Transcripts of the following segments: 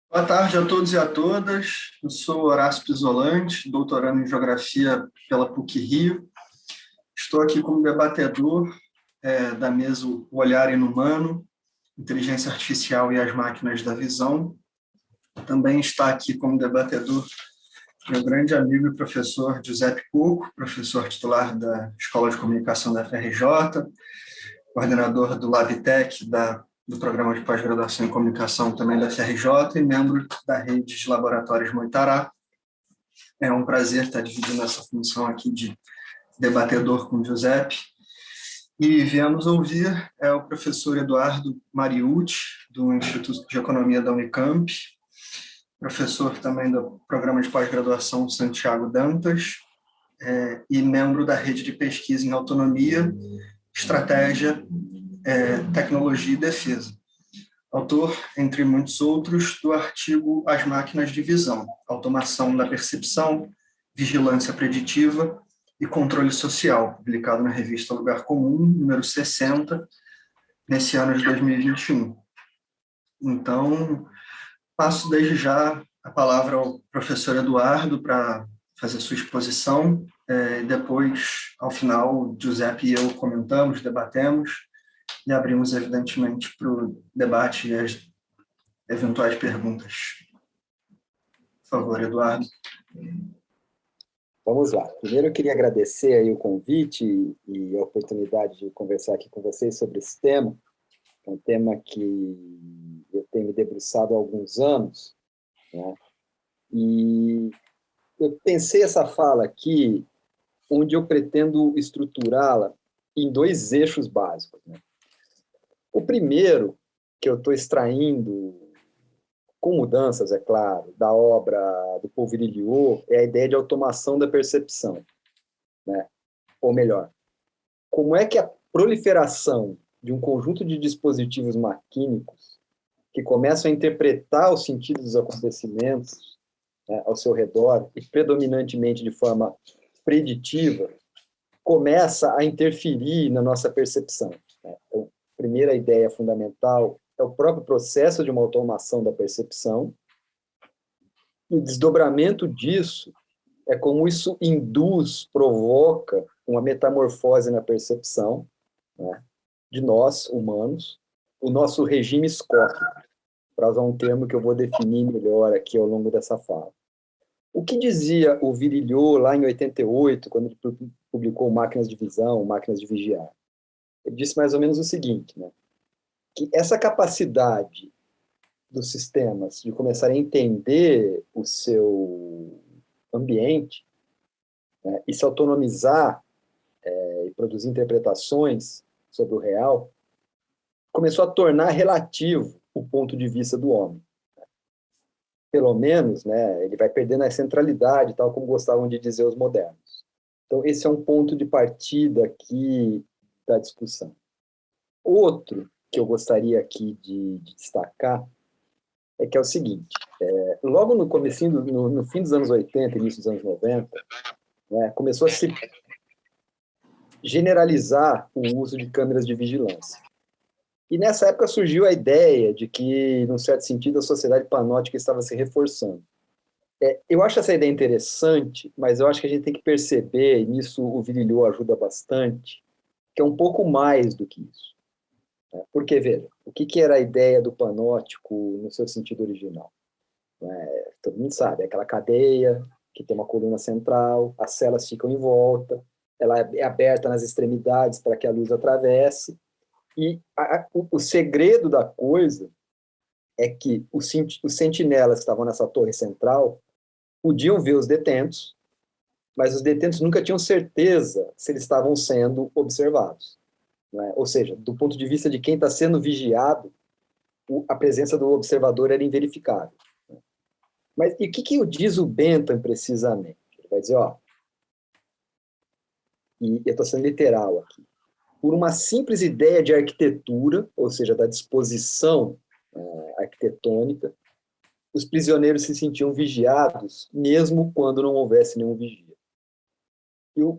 Boa tarde a todos e a todas. Eu sou Horácio Pisolante, doutorando em Geografia pela PUC-Rio. Estou aqui como debatedor da mesa O Olhar Inumano, Inteligência Artificial e as Máquinas da Visão. Também está aqui como debatedor meu grande amigo e professor Giuseppe Cucco, professor titular da Escola de Comunicação da FRJ, coordenador do LabTech do Programa de Pós-Graduação em Comunicação também da FRJ e membro da rede de laboratórios Moitará. É um prazer estar dividindo essa função aqui de debatedor com o Giuseppe. E viemos ouvir o professor Eduardo Mariucci, do Instituto de Economia da Unicamp, professor também do Programa de Pós-Graduação Santiago Dantas, e membro da rede de pesquisa em autonomia, estratégia, tecnologia e defesa. Autor, entre muitos outros, do artigo As Máquinas de Visão, Automação da Percepção, Vigilância Preditiva e Controle Social, publicado na revista Lugar Comum, número 60, nesse ano de 2021. Então, passo desde já a palavra ao professor Eduardo para fazer sua exposição, e depois, ao final, Giuseppe e eu comentamos, debatemos, e abrimos, evidentemente, para o debate e as eventuais perguntas. Por favor, Eduardo. Vamos lá. Primeiro eu queria agradecer aí o convite e a oportunidade de conversar aqui com vocês sobre esse tema. É um tema que eu tenho me debruçado há alguns anos, né? E eu pensei essa fala aqui, onde eu pretendo estruturá-la em dois eixos básicos, né? O primeiro, que eu estou extraindo, com mudanças, é claro, da obra do Paul Virilio, é a ideia de automação da percepção, né? Ou melhor, como é que a proliferação de um conjunto de dispositivos maquínicos que começam a interpretar os sentidos dos acontecimentos, né, ao seu redor, e predominantemente de forma preditiva, começa a interferir na nossa percepção, né? Então, a primeira ideia fundamental é o próprio processo de uma automação da percepção, e o desdobramento disso é como isso induz, provoca uma metamorfose na percepção, né, de nós, humanos, o nosso regime scópico, para usar um termo que eu vou definir melhor aqui ao longo dessa fala. O que dizia o Virilio lá em 88, quando ele publicou Máquinas de Visão, Máquinas de Vigiar? Ele disse mais ou menos o seguinte, né, que essa capacidade dos sistemas de começar a entender o seu ambiente, né, e se autonomizar e produzir interpretações sobre o real, começou a tornar relativo o ponto de vista do homem. Pelo menos, né, ele vai perdendo a centralidade, tal como gostavam de dizer os modernos. Então, esse é um ponto de partida aqui da discussão. Outro que eu gostaria aqui de destacar é que é o seguinte, logo no comecinho, no fim dos anos 80, início dos anos 90, né, começou a se generalizar o uso de câmeras de vigilância. E nessa época surgiu a ideia de que, num certo sentido, a sociedade panóptica estava se reforçando. Eu acho essa ideia interessante, mas eu acho que a gente tem que perceber, e nisso o Virilio ajuda bastante, que é um pouco mais do que isso. Porque, veja, o que era a ideia do panóptico no seu sentido original? Todo mundo sabe, é aquela cadeia que tem uma coluna central, as celas ficam em volta, ela é aberta nas extremidades para que a luz atravesse, e o segredo da coisa é que os sentinelas que estavam nessa torre central podiam ver os detentos, mas os detentos nunca tinham certeza se eles estavam sendo observados, né? Ou seja, do ponto de vista de quem está sendo vigiado, a presença do observador era inverificável. Mas e o que diz o Bentham precisamente? Ele vai dizer, e eu estou sendo literal aqui, por uma simples ideia de arquitetura, ou seja, da disposição arquitetônica, os prisioneiros se sentiam vigiados, mesmo quando não houvesse nenhum vigia.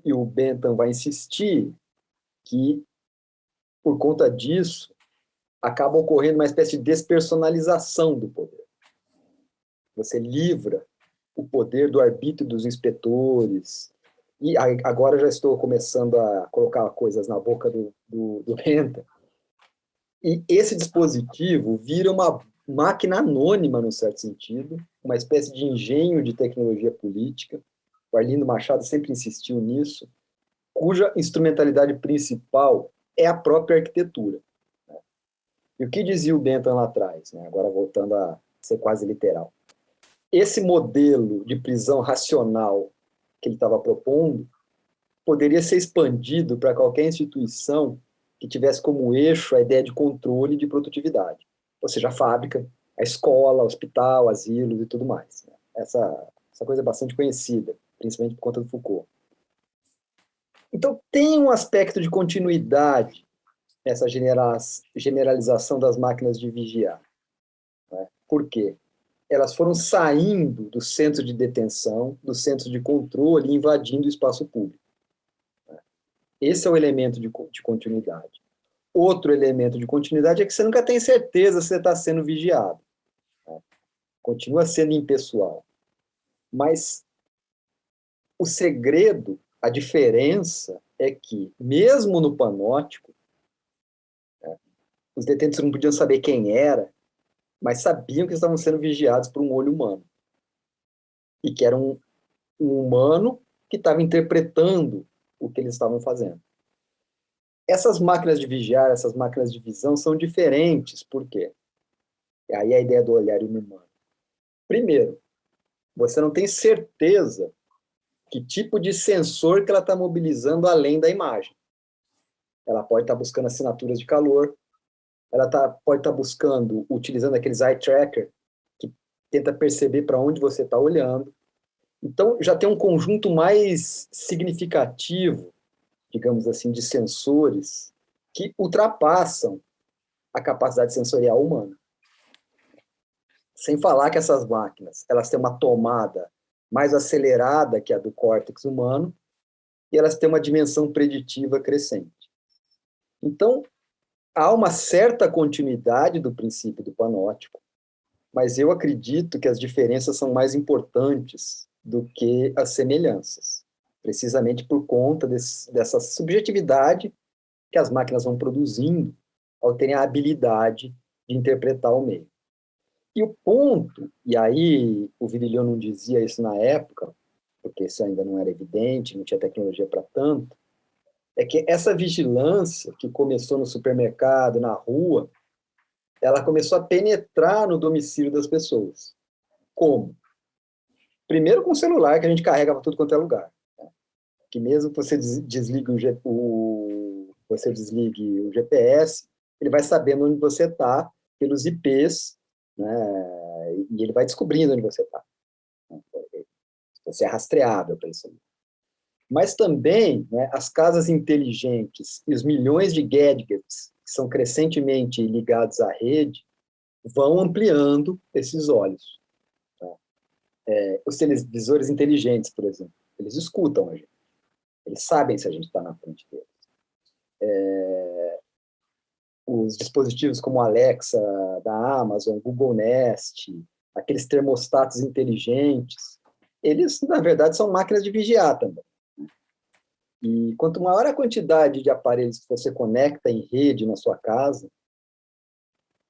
E o Bentham vai insistir que, por conta disso, acaba ocorrendo uma espécie de despersonalização do poder. você livra o poder do arbítrio dos inspetores, e agora já estou começando a colocar coisas na boca do Renta, e esse dispositivo vira uma máquina anônima, num certo sentido, uma espécie de engenho de tecnologia política. O Arlindo Machado sempre insistiu nisso, cuja instrumentalidade principal é a própria arquitetura. E o que dizia o Bentham lá atrás, né? Agora voltando a ser quase literal. Esse modelo de prisão racional que ele estava propondo poderia ser expandido para qualquer instituição que tivesse como eixo a ideia de controle e de produtividade. Ou seja, a fábrica, a escola, o hospital, asilos e tudo mais. Essa coisa é bastante conhecida, principalmente por conta do Foucault. Então, tem um aspecto de continuidade nessa generalização das máquinas de vigiar. Né? Por quê? Elas foram saindo do centro de detenção, do centro de controle e invadindo o espaço público. Esse é o elemento de continuidade. Outro elemento de continuidade é que você nunca tem certeza se você está sendo vigiado. Né? Continua sendo impessoal. Mas o segredo, a diferença é que, mesmo no panóptico, os detentos não podiam saber quem era, mas sabiam que estavam sendo vigiados por um olho humano. E que era um humano que estava interpretando o que eles estavam fazendo. Essas máquinas de vigiar, essas máquinas de visão são diferentes. Por quê? E aí a ideia do olhar inumano. Primeiro, você não tem certeza que tipo de sensor que ela está mobilizando além da imagem. Ela pode estar buscando assinaturas de calor, ela pode estar buscando, utilizando aqueles eye tracker, que tenta perceber para onde você está olhando. Então, já tem um conjunto mais significativo, digamos assim, de sensores que ultrapassam a capacidade sensorial humana. Sem falar que essas máquinas, elas têm uma tomada mais acelerada que a do córtex humano e elas têm uma dimensão preditiva crescente. Então, há uma certa continuidade do princípio do panóptico, mas eu acredito que as diferenças são mais importantes do que as semelhanças, precisamente por conta dessa subjetividade que as máquinas vão produzindo ao terem a habilidade de interpretar o meio. E o ponto, e aí o Virilio não dizia isso na época, porque isso ainda não era evidente, não tinha tecnologia para tanto, é que essa vigilância que começou no supermercado, na rua, ela começou a penetrar no domicílio das pessoas. Como? Primeiro com o celular, que a gente carrega para tudo quanto é lugar. Né? Que mesmo que você desligue você desligue o GPS, ele vai sabendo onde você está pelos IPs, né? E ele vai descobrindo onde você está. Você é rastreável para isso. Mas também, né, as casas inteligentes e os milhões de gadgets que são crescentemente ligados à rede vão ampliando esses olhos. Tá? Os televisores inteligentes, por exemplo, eles escutam a gente. Eles sabem se a gente está na frente deles. Os dispositivos como a Alexa da Amazon, Google Nest, aqueles termostatos inteligentes, eles, na verdade, são máquinas de vigiar também. E quanto maior a quantidade de aparelhos que você conecta em rede na sua casa,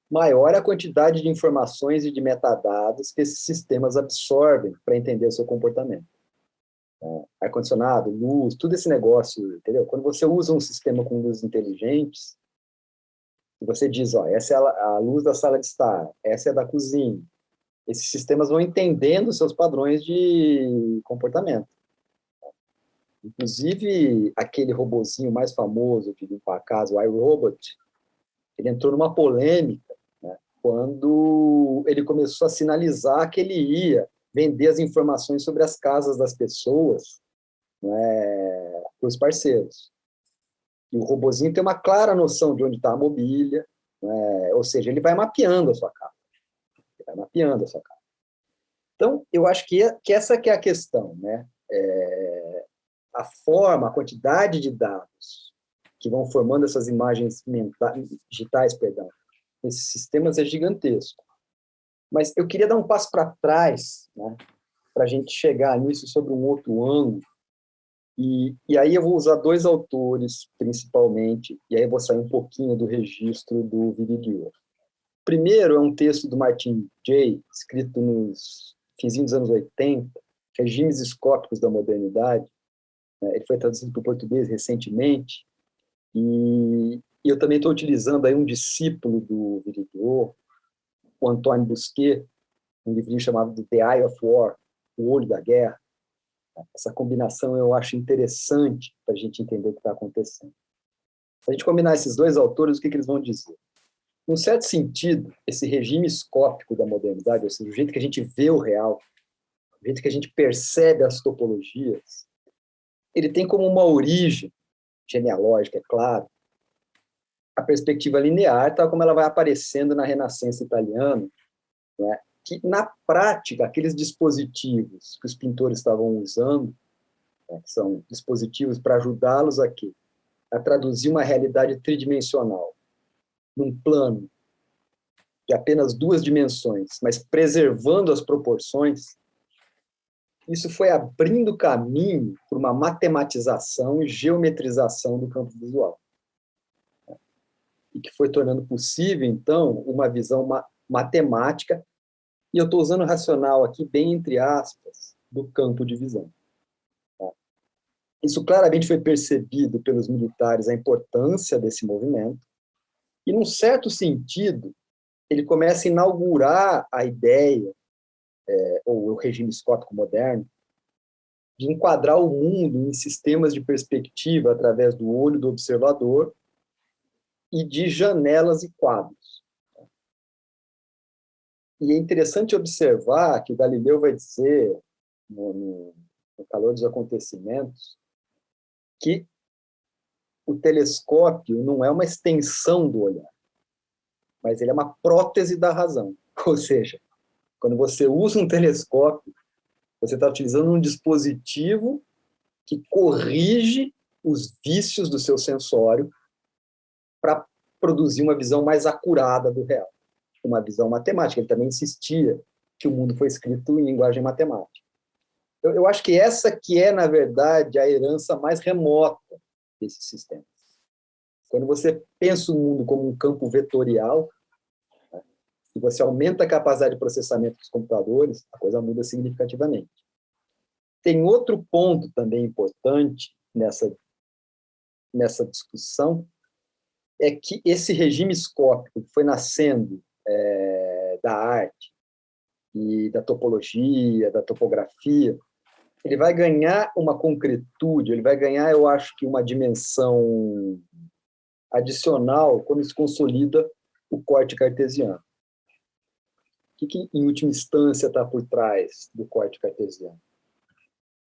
maior a quantidade de informações e de metadados que esses sistemas absorvem para entender o seu comportamento. Ar-condicionado, luz, tudo esse negócio, entendeu? Quando você usa um sistema com luzes inteligentes, você diz, ó, essa é a luz da sala de estar, essa é da cozinha. Esses sistemas vão entendendo os seus padrões de comportamento. Inclusive, aquele robozinho mais famoso de limpar a casa, o iRobot, ele entrou numa polêmica, né, quando ele começou a sinalizar que ele ia vender as informações sobre as casas das pessoas, né, para os parceiros. E o robozinho tem uma clara noção de onde está a mobília, né, ou seja, ele vai mapeando a sua casa. Ele vai mapeando a sua casa. Então, eu acho que essa que é a questão, né? A forma, a quantidade de dados que vão formando essas imagens digitais, esses sistemas é gigantesco. Mas eu queria dar um passo para trás, né, para a gente chegar nisso sobre um outro ângulo. E aí eu vou usar dois autores, principalmente, e aí eu vou sair um pouquinho do registro do Virilio. Primeiro é um texto do Martin Jay, escrito nos finzinhos dos anos 80, Regimes Escópicos da Modernidade. Ele foi traduzido para o português recentemente, e eu também estou utilizando aí um discípulo do Virilio, o Antoine Bousquet, um livrinho chamado The Eye of War, O Olho da Guerra. Essa combinação eu acho interessante para a gente entender o que está acontecendo. Se a gente combinar esses dois autores, o que eles vão dizer? Num certo sentido, esse regime escópico da modernidade, ou seja, o jeito que a gente vê o real, o jeito que a gente percebe as topologias, ele tem como uma origem genealógica, é claro, a perspectiva linear, tal como ela vai aparecendo na Renascença italiana, né? Que, na prática, aqueles dispositivos que os pintores estavam usando, né, que são dispositivos para ajudá-los aqui a traduzir uma realidade tridimensional num plano de apenas duas dimensões, mas preservando as proporções, isso foi abrindo caminho para uma matematização e geometrização do campo visual. E que foi tornando possível, então, uma visão matemática, e eu estou usando o racional aqui, bem entre aspas, do campo de visão. Isso claramente foi percebido pelos militares, a importância desse movimento, e, num certo sentido, ele começa a inaugurar a ideia, ou o regime escópico moderno, de enquadrar o mundo em sistemas de perspectiva através do olho do observador e de janelas e quadros. E é interessante observar que o Galileu vai dizer, no calor dos acontecimentos, que o telescópio não é uma extensão do olhar, mas ele é uma prótese da razão. Ou seja, quando você usa um telescópio, você está utilizando um dispositivo que corrige os vícios do seu sensório para produzir uma visão mais acurada do real, uma visão matemática. Ele também insistia que o mundo foi escrito em linguagem matemática. Eu acho que essa que é, na verdade, a herança mais remota desses sistemas. Quando você pensa o mundo como um campo vetorial, né, e você aumenta a capacidade de processamento dos computadores, a coisa muda significativamente. Tem outro ponto também importante nessa discussão, é que esse regime escópico que foi nascendo da arte e da topologia, da topografia, ele vai ganhar uma concretude, ele vai ganhar, eu acho que uma dimensão adicional quando se consolida o corte cartesiano. O que em última instância está por trás do corte cartesiano?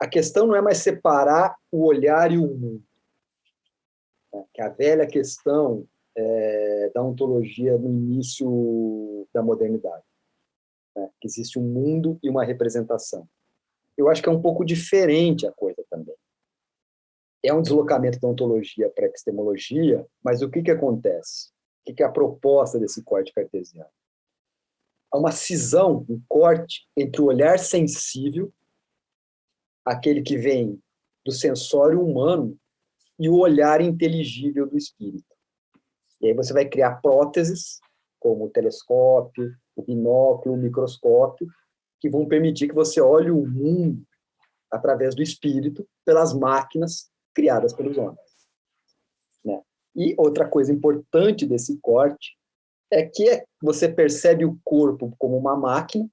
A questão não é mais separar o olhar e o mundo, né? Que é a velha questão da ontologia no início da modernidade, né? Que existe um mundo e uma representação. Eu acho que é um pouco diferente a coisa também. É um deslocamento da ontologia para a epistemologia, mas o que acontece? O que é a proposta desse corte cartesiano? Há uma cisão, um corte entre o olhar sensível, aquele que vem do sensório humano, e o olhar inteligível do espírito. E aí você vai criar próteses, como o telescópio, o binóculo, o microscópio, que vão permitir que você olhe o mundo através do espírito, pelas máquinas criadas pelos homens. Né? E outra coisa importante desse corte é que você percebe o corpo como uma máquina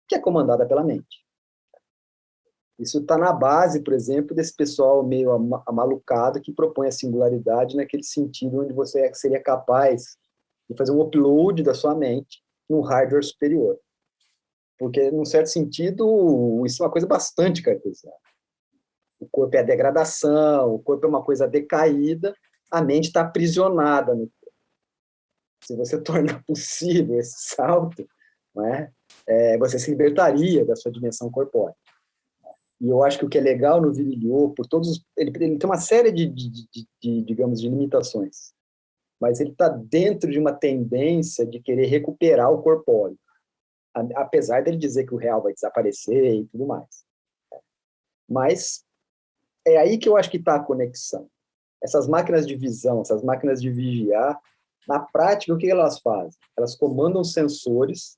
que é comandada pela mente. Isso está na base, por exemplo, desse pessoal meio amalucado que propõe a singularidade naquele sentido onde você seria capaz de fazer um upload da sua mente num hardware superior. Porque, num certo sentido, isso é uma coisa bastante cartesiana. O corpo é a degradação, o corpo é uma coisa decaída, a mente está aprisionada no corpo. Se você tornar possível esse salto, não é? Você se libertaria da sua dimensão corpórea. E eu acho que o que é legal no Virilio, por todos, ele tem uma série digamos, de limitações, mas ele está dentro de uma tendência de querer recuperar o corpóreo. apesar dele dizer que o real vai desaparecer e tudo mais. Mas é aí que eu acho que está a conexão. Essas máquinas de visão, essas máquinas de vigiar, na prática, o que elas fazem? Elas comandam sensores,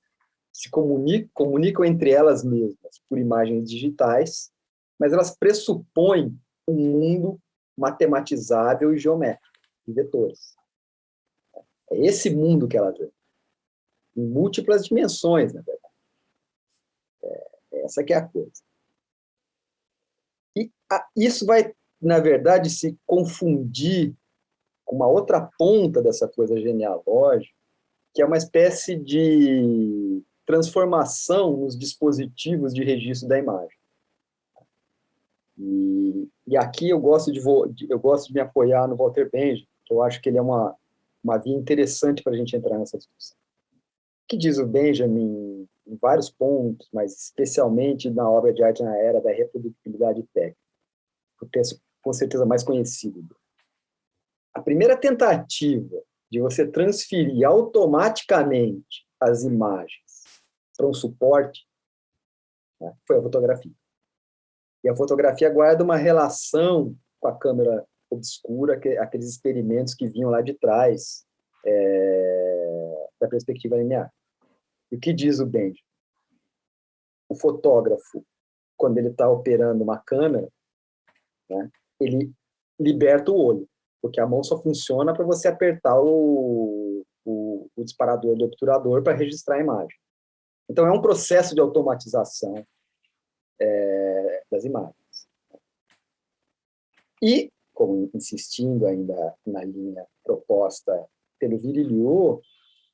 se comunicam entre elas mesmas por imagens digitais, mas elas pressupõem um mundo matematizável e geométrico, de vetores. É esse mundo que elas veem, em múltiplas dimensões, na verdade. Essa que é a coisa. E isso vai, na verdade, se confundir com uma outra ponta dessa coisa genealógica, que é uma espécie de transformação nos dispositivos de registro da imagem. E aqui eu gosto de me apoiar no Walter Benjamin, que eu acho que ele é uma via interessante para a gente entrar nessa discussão. O que diz o Benjamin em vários pontos, mas especialmente na obra de arte na era da reprodutibilidade técnica, o texto com certeza mais conhecido. A primeira tentativa de você transferir automaticamente as imagens para um suporte, né, foi a fotografia. E a fotografia guarda uma relação com a câmera obscura, aqueles experimentos que vinham lá de trás da perspectiva linear. E o que diz o Benjamin? O fotógrafo, quando ele está operando uma câmera, né, ele liberta o olho, porque a mão só funciona para você apertar o disparador do obturador para registrar a imagem. Então, é um processo de automatização das imagens. E, como insistindo ainda na linha proposta pelo Virilio,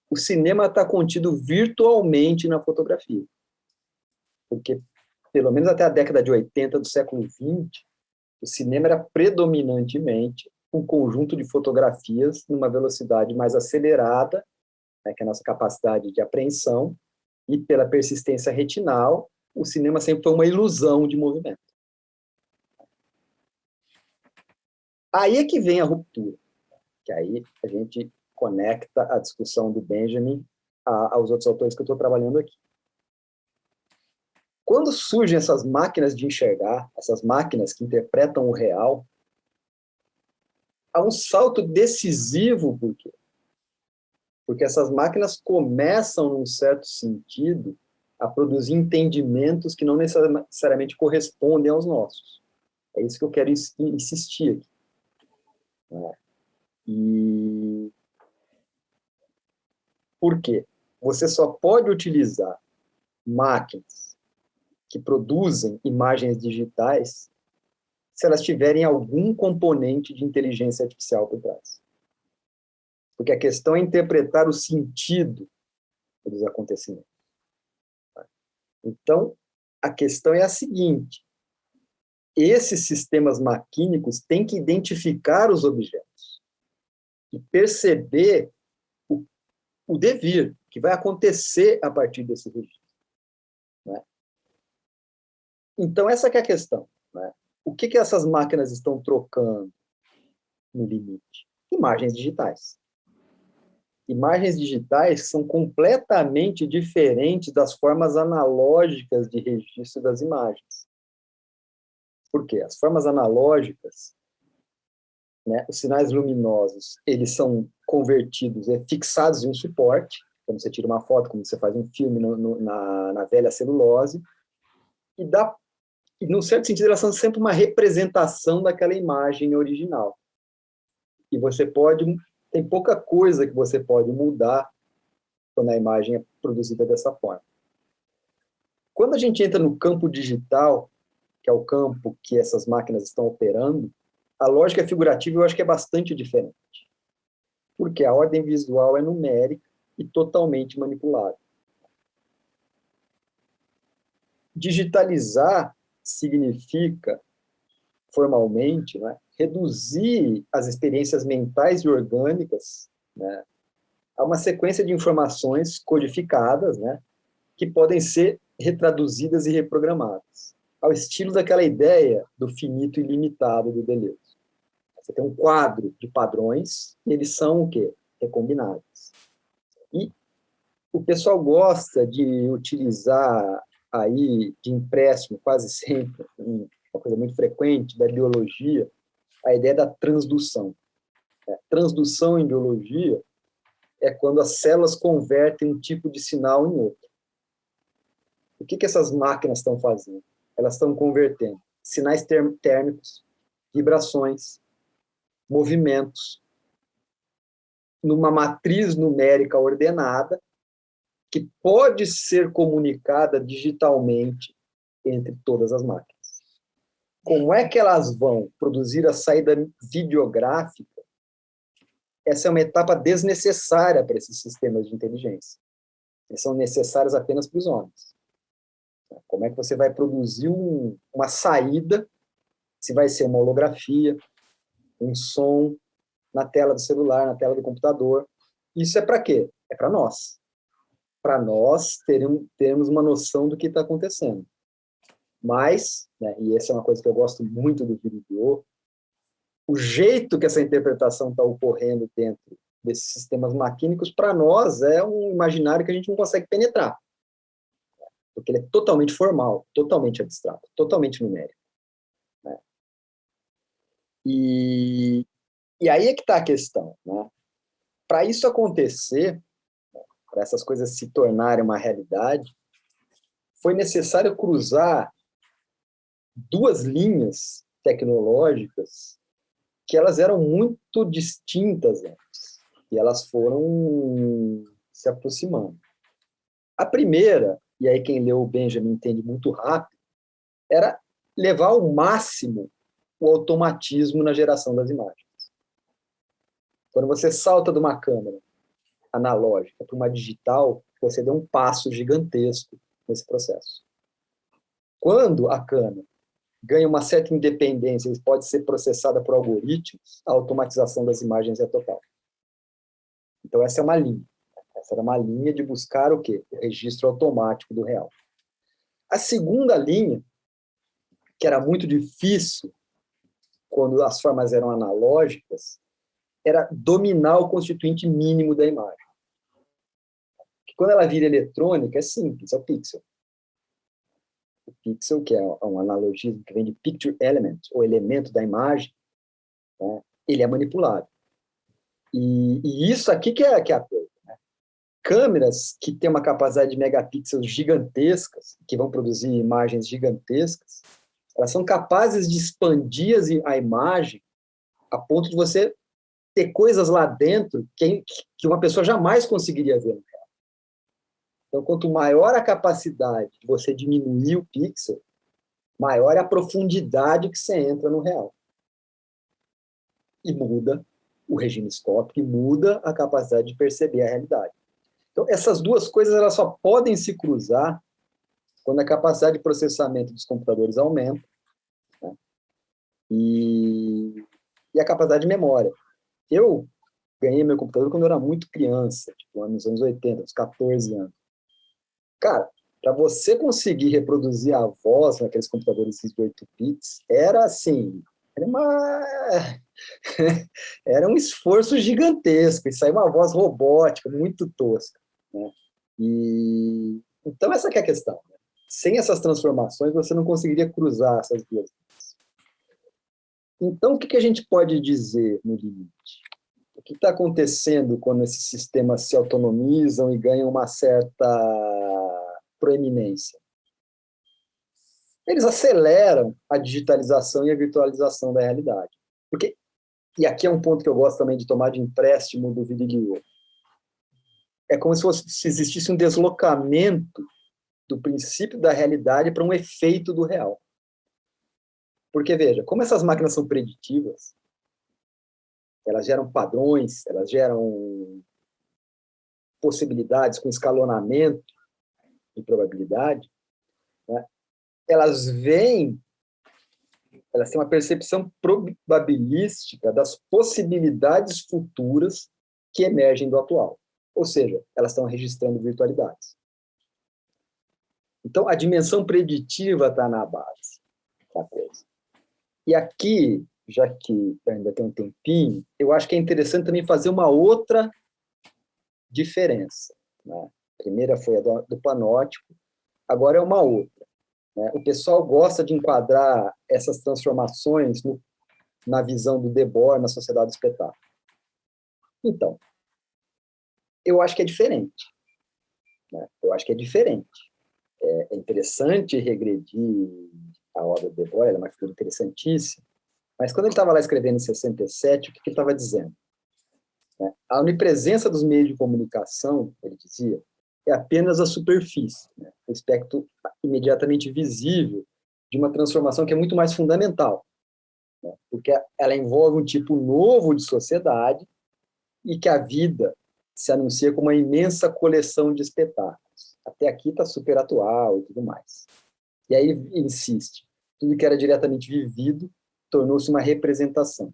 o cinema está contido virtualmente na fotografia. Porque, pelo menos até a década de 80 do século XX, o cinema era predominantemente um conjunto de fotografias numa velocidade mais acelerada, né, que é a nossa capacidade de apreensão, e pela persistência retinal, o cinema sempre foi uma ilusão de movimento. Aí é que vem a ruptura, que aí a gente conecta a discussão do Benjamin aos outros autores que eu estou trabalhando aqui. Quando surgem essas máquinas de enxergar, essas máquinas que interpretam o real, há um salto decisivo, por quê? Porque essas máquinas começam, num certo sentido, a produzir entendimentos que não necessariamente correspondem aos nossos. É isso que eu quero insistir aqui. E por quê? Você só pode utilizar máquinas que produzem imagens digitais se elas tiverem algum componente de inteligência artificial por trás. Porque a questão é interpretar o sentido dos acontecimentos. Então, a questão é a seguinte: esses sistemas maquínicos têm que identificar os objetos e perceber o devir que vai acontecer a partir desse registro. Né? Então, essa que é a questão. Né? O que essas máquinas estão trocando no limite? Imagens digitais. Imagens digitais são completamente diferentes das formas analógicas de registro das imagens. Por quê? As formas analógicas, né, os sinais luminosos, eles são convertidos, fixados em um suporte, quando você tira uma foto, como você faz um filme na velha celulose, e, num certo sentido, elas são sempre uma representação daquela imagem original. E tem pouca coisa que você pode mudar quando a imagem é produzida dessa forma. Quando a gente entra no campo digital, que é o campo que essas máquinas estão operando, a lógica figurativa eu acho que é bastante diferente. Porque a ordem visual é numérica e totalmente manipulável. Digitalizar significa, formalmente, né, reduzir as experiências mentais e orgânicas, né, a uma sequência de informações codificadas, né, que podem ser retraduzidas e reprogramadas, ao estilo daquela ideia do finito ilimitado do Deleuze. Você tem um quadro de padrões, e eles são o quê? Recombinados. E O pessoal gosta de utilizar aí de empréstimo, quase sempre, uma coisa muito frequente da biologia, a ideia da transdução. Transdução em biologia é quando as células convertem um tipo de sinal em outro. O que essas máquinas estão fazendo? Elas estão convertendo sinais térmicos, vibrações, movimentos, numa matriz numérica ordenada, que pode ser comunicada digitalmente entre todas as máquinas. Como é que elas vão produzir a saída videográfica? Essa é uma etapa desnecessária para esses sistemas de inteligência. Eles são necessários apenas para os homens. Como é que você vai produzir uma saída, se vai ser uma holografia, um som na tela do celular, na tela do computador. Isso é para quê? É para nós. Para nós termos uma noção do que está acontecendo. Mas, né, e essa é uma coisa que eu gosto muito do vídeo, o jeito que essa interpretação está ocorrendo dentro desses sistemas maquínicos, para nós, é um imaginário que a gente não consegue penetrar. Porque ele é totalmente formal, totalmente abstrato, totalmente numérico. Né? E aí é que está a questão. Né? Para isso acontecer, para essas coisas se tornarem uma realidade, foi necessário cruzar duas linhas tecnológicas que elas eram muito distintas antes, e elas foram se aproximando. A primeira, e aí quem leu o Benjamin entende muito rápido, era levar ao máximo o automatismo na geração das imagens. Quando você salta de uma câmera analógica para uma digital, você deu um passo gigantesco nesse processo. Quando a câmera ganha uma certa independência e pode ser processada por algoritmos, a automatização das imagens é total. Então, essa é uma linha. Essa era uma linha de buscar o quê? O registro automático do real. A segunda linha, que era muito difícil quando as formas eram analógicas, era dominar o constituinte mínimo da imagem. Porque quando ela vira eletrônica, é simples, é o pixel. O pixel, que é um analogismo que vem de picture element, ou elemento da imagem, né, ele é manipulado. E isso aqui que é a coisa. Né? Câmeras que têm uma capacidade de megapixels gigantescas, que vão produzir imagens gigantescas, elas são capazes de expandir a imagem a ponto de você ter coisas lá dentro que uma pessoa jamais conseguiria ver. Então, quanto maior a capacidade de você diminuir o pixel, maior é a profundidade que você entra no real. E muda o regime escópico, e muda a capacidade de perceber a realidade. Então, essas duas coisas elas só podem se cruzar quando a capacidade de processamento dos computadores aumenta, né? E a capacidade de memória. Eu ganhei meu computador quando eu era muito criança, tipo, nos anos 80, uns 14 anos. Cara, para você conseguir reproduzir a voz naqueles computadores de 8 bits, era assim, era um esforço gigantesco, e saiu uma voz robótica, muito tosca. Né? Então, essa que é a questão. Né? Sem essas transformações, você não conseguiria cruzar essas duas linhas. Então, o que a gente pode dizer no limite? O que está acontecendo quando esses sistemas se autonomizam e ganham uma certa proeminência? Eles aceleram a digitalização e a virtualização da realidade. E aqui é um ponto que eu gosto também de tomar de empréstimo do Virilio. É como se existisse um deslocamento do princípio da realidade para um efeito do real. Porque, veja, como essas máquinas são preditivas, elas geram padrões, elas geram possibilidades com escalonamento de probabilidade, né? Elas têm uma percepção probabilística das possibilidades futuras que emergem do atual. Ou seja, elas estão registrando virtualidades. Então, a dimensão preditiva está na base da coisa. E aqui, já que ainda tem um tempinho, eu acho que é interessante também fazer uma outra diferença. Né? A primeira foi a do panótico, agora é uma outra, né? O pessoal gosta de enquadrar essas transformações na visão do Debord na sociedade do espetáculo. Então, eu acho que é diferente. Né? Eu acho que é diferente. É interessante regredir a obra do Debord, ela é uma figura interessantíssima, mas quando ele estava lá escrevendo em 67, o que ele estava dizendo? A onipresença dos meios de comunicação, ele dizia, é apenas a superfície, né? O aspecto imediatamente visível de uma transformação que é muito mais fundamental, né? Porque ela envolve um tipo novo de sociedade e que a vida se anuncia como uma imensa coleção de espetáculos. Até aqui está super atual e tudo mais. E aí insiste, tudo que era diretamente vivido tornou-se uma representação.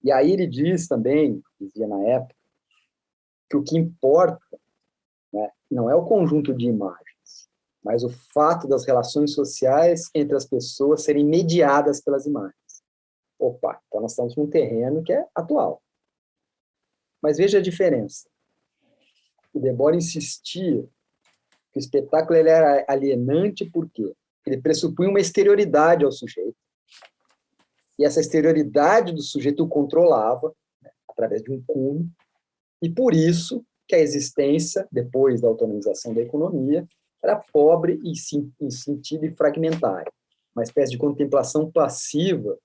E aí ele diz também, dizia na época, que o que importa, né, não é o conjunto de imagens, mas o fato das relações sociais entre as pessoas serem mediadas pelas imagens. Opa, então nós estamos num terreno que é atual. Mas veja a diferença. O Debord insistia que o espetáculo ele era alienante por quê? Ele pressupunha uma exterioridade ao sujeito. E essa exterioridade do sujeito o controlava, né, através de um cunho, e por isso que a existência, depois da autonomização da economia, era pobre em sentido e fragmentária, uma espécie de contemplação passiva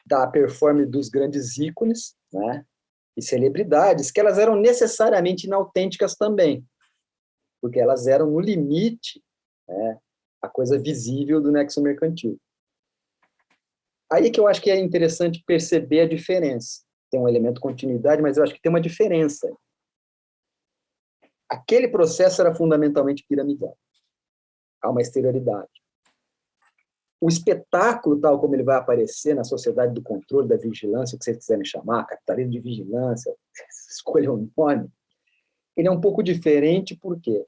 da performance dos grandes ícones, né, e celebridades, que elas eram necessariamente inautênticas também, porque elas eram no limite, né, a coisa visível do nexo mercantil. Aí que eu acho que é interessante perceber a diferença. Tem um elemento continuidade, mas eu acho que tem uma diferença. Aquele processo era fundamentalmente piramidal. Há uma exterioridade. O espetáculo, tal como ele vai aparecer na sociedade do controle, da vigilância, o que vocês quiserem chamar, capitalismo de vigilância, escolha o nome, ele é um pouco diferente porque,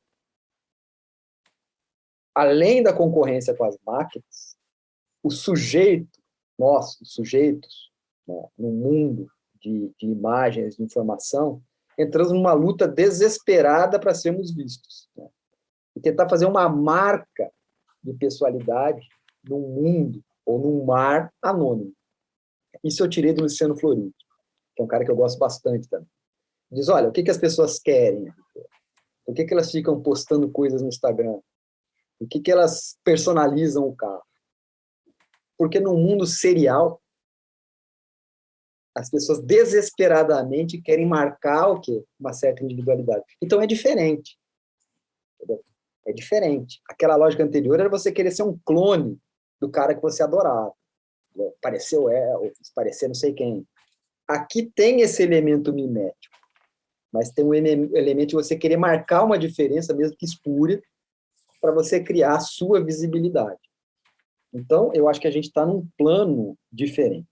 além da concorrência com as máquinas, o sujeito, nós, os sujeitos, né, no mundo de imagens, de informação, entramos numa luta desesperada para sermos vistos, né? E tentar fazer uma marca de pessoalidade num mundo ou num mar anônimo. Isso eu tirei do Luciano Floridi, que é um cara que eu gosto bastante também. Diz, olha, o que as pessoas querem? Por que elas ficam postando coisas no Instagram? Por que elas personalizam o carro? Porque no mundo serial, as pessoas desesperadamente querem marcar o quê? Uma certa individualidade. Então é diferente. Entendeu? É diferente. Aquela lógica anterior era você querer ser um clone do cara que você adorava. Pareceu ou parecer não sei quem. Aqui tem esse elemento mimético, mas tem um elemento de você querer marcar uma diferença, mesmo que espúria, para você criar a sua visibilidade. Então, eu acho que a gente está num plano diferente.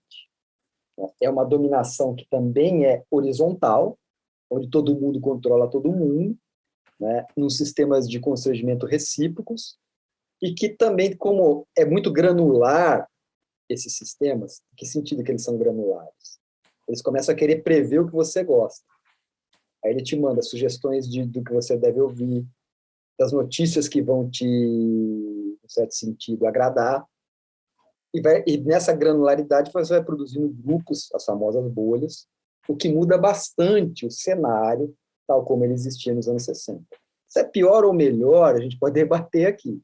É uma dominação que também é horizontal, onde todo mundo controla todo mundo, né, nos sistemas de constrangimento recíprocos, e que também, como é muito granular esses sistemas, em que sentido que eles são granulares? Eles começam a querer prever o que você gosta. Aí ele te manda sugestões do que você deve ouvir, das notícias que vão te, em certo sentido, agradar, e nessa granularidade você vai produzindo grupos, as famosas bolhas, o que muda bastante o cenário, tal como ele existia nos anos 60. Se é pior ou melhor, a gente pode debater aqui.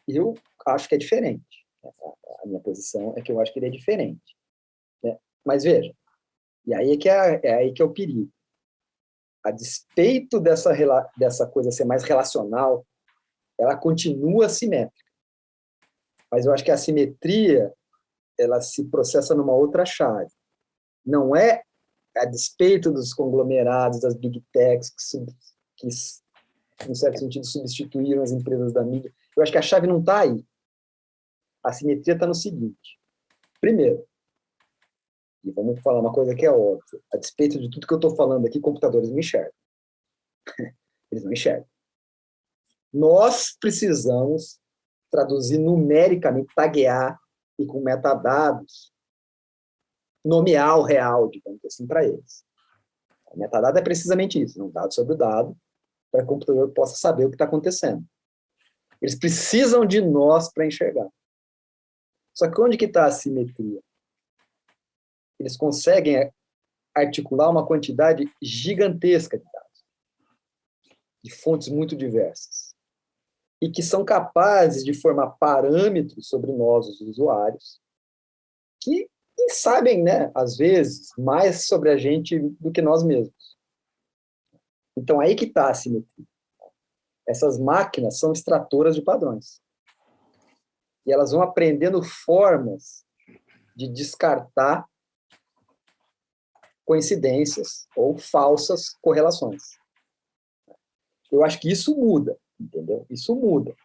Eu acho que é diferente. A minha posição é que eu acho que ele é diferente, né? Mas veja, e aí aí que é o perigo. A despeito dessa coisa ser mais relacional, ela continua simétrica. Mas eu acho que a simetria ela se processa numa outra chave. Não é a despeito dos conglomerados, das big techs, que em certo sentido, substituíram as empresas da mídia. Eu acho que a chave não está aí. A simetria está no seguinte. Primeiro, e vamos falar uma coisa que é óbvia, a despeito de tudo que eu estou falando aqui, computadores não enxergam. Eles não enxergam. Nós precisamos traduzir numericamente, taguear e com metadados, nomear o real, digamos assim, para eles. O metadado é precisamente isso, um dado sobre o dado, para que o computador possa saber o que está acontecendo. Eles precisam de nós para enxergar. Só que onde que está a simetria? Eles conseguem articular uma quantidade gigantesca de dados, de fontes muito diversas, e que são capazes de formar parâmetros sobre nós, os usuários, que sabem, né, às vezes, mais sobre a gente do que nós mesmos. Então, aí que está a simetria. Essas máquinas são extratoras de padrões. E elas vão aprendendo formas de descartar coincidências ou falsas correlações. Eu acho que isso muda, entendeu? Isso muda.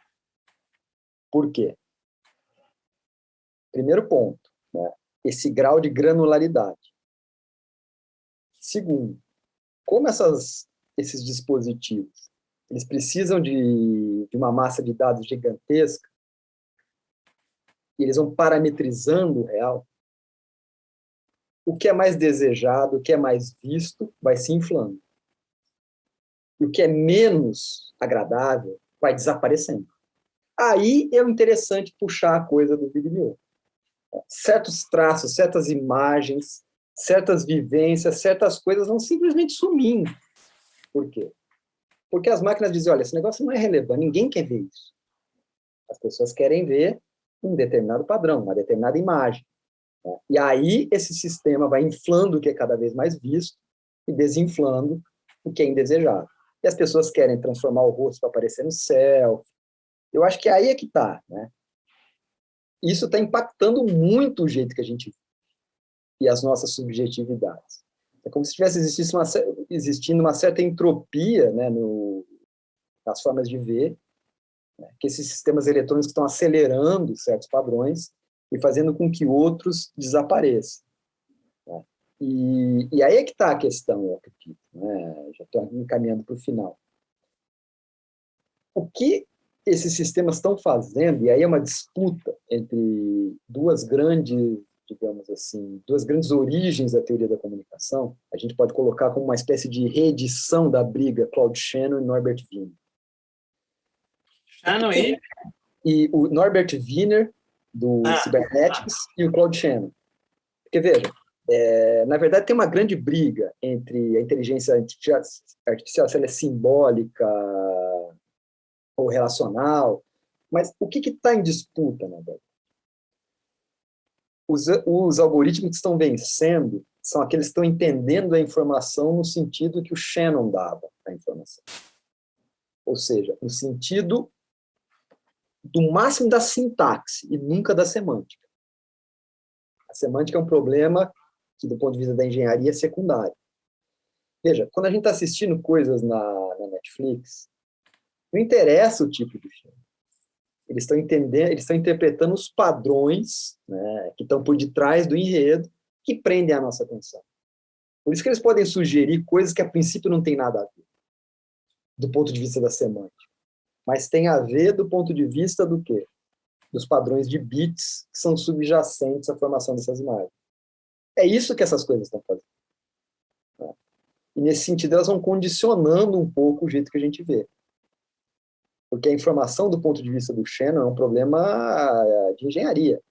Por quê? Primeiro ponto, né? Esse grau de granularidade. Segundo, como esses dispositivos eles precisam de uma massa de dados gigantesca, e eles vão parametrizando o real, o que é mais desejado, o que é mais visto, vai se inflando. E o que é menos agradável vai desaparecendo. Aí é interessante puxar a coisa do Big Mill. Certos traços, certas imagens, certas vivências, certas coisas vão simplesmente sumindo. Por quê? Porque as máquinas dizem, olha, esse negócio não é relevante, ninguém quer ver isso. As pessoas querem ver um determinado padrão, uma determinada imagem. Né? E aí esse sistema vai inflando o que é cada vez mais visto e desinflando o que é indesejado. E as pessoas querem transformar o rosto para aparecer no céu. Eu acho que aí é que está, né? Isso está impactando muito o jeito que a gente vive e as nossas subjetividades. É como se estivesse existindo uma certa entropia, né, nas formas de ver, né, que esses sistemas eletrônicos estão acelerando certos padrões e fazendo com que outros desapareçam. Né? E aí é que está a questão, eu acredito. Né? Já estou encaminhando para o final. O que esses sistemas estão fazendo, e aí é uma disputa entre duas grandes, digamos assim, duas grandes origens da teoria da comunicação, a gente pode colocar como uma espécie de reedição da briga Claude Shannon e Norbert Wiener. Shannon e o Norbert Wiener, do Cybernetics, e o Claude Shannon. Porque, veja, na verdade tem uma grande briga entre a inteligência artificial, se ela é simbólica ou relacional, mas o que está em disputa, na verdade? Os algoritmos que estão vencendo são aqueles que estão entendendo a informação no sentido que o Shannon dava a informação. Ou seja, no sentido do máximo da sintaxe e nunca da semântica. A semântica é um problema que, do ponto de vista da engenharia, é secundário. Veja, quando a gente está assistindo coisas na Netflix, não interessa o tipo de filme. Eles estão entendendo, eles estão interpretando os padrões, né, que estão por detrás do enredo, que prendem a nossa atenção. Por isso que eles podem sugerir coisas que, a princípio, não tem nada a ver, do ponto de vista da semântica. Mas tem a ver do ponto de vista do quê? Dos padrões de bits que são subjacentes à formação dessas imagens. É isso que essas coisas estão fazendo. Né? E, nesse sentido, elas vão condicionando um pouco o jeito que a gente vê. Porque a informação, do ponto de vista do Shannon, é um problema de engenharia.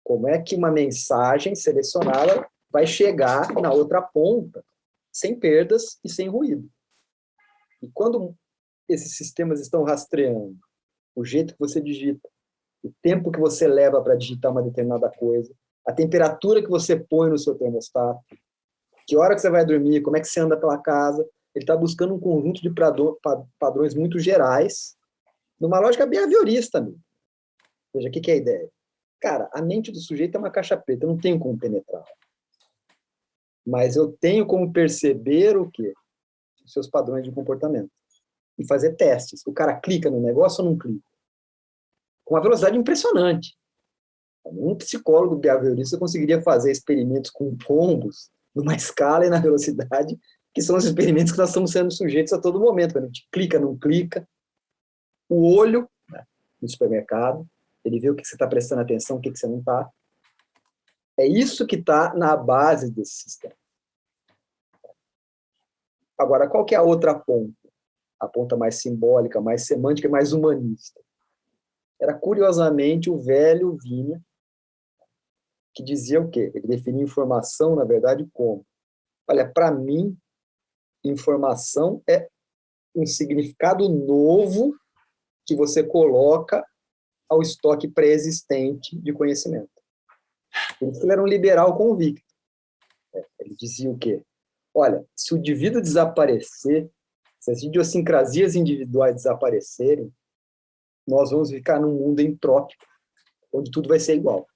Como é que uma mensagem selecionada vai chegar na outra ponta, sem perdas e sem ruído? E quando esses sistemas estão rastreando o jeito que você digita, o tempo que você leva para digitar uma determinada coisa, a temperatura que você põe no seu termostato, que hora que você vai dormir, como é que você anda pela casa, ele está buscando um conjunto de padrões muito gerais, numa lógica behaviorista mesmo. Ou seja, o que é a ideia? Cara, a mente do sujeito é uma caixa preta, eu não tenho como penetrar. Mas eu tenho como perceber o quê? Os seus padrões de comportamento. E fazer testes. O cara clica no negócio ou não clica? Com uma velocidade impressionante. Um psicólogo behaviorista conseguiria fazer experimentos com pombos numa escala e na velocidade que são os experimentos que nós estamos sendo sujeitos a todo momento. Quando a gente clica, não clica. O olho, né, no supermercado, ele vê o que você está prestando atenção, o que você não está. É isso que está na base desse sistema. Agora, qual que é a outra ponta? a ponta mais simbólica, mais semântica, mais humanista. Era, curiosamente, o velho Vinha, que dizia o quê? Ele definia informação, na verdade, como? Olha, para mim, informação é um significado novo que você coloca ao estoque pré-existente de conhecimento. Por isso ele era um liberal convicto. Ele dizia o quê? Olha, se o indivíduo desaparecer, se as idiosincrasias individuais desaparecerem, nós vamos ficar num mundo entrópico, onde tudo vai ser igual.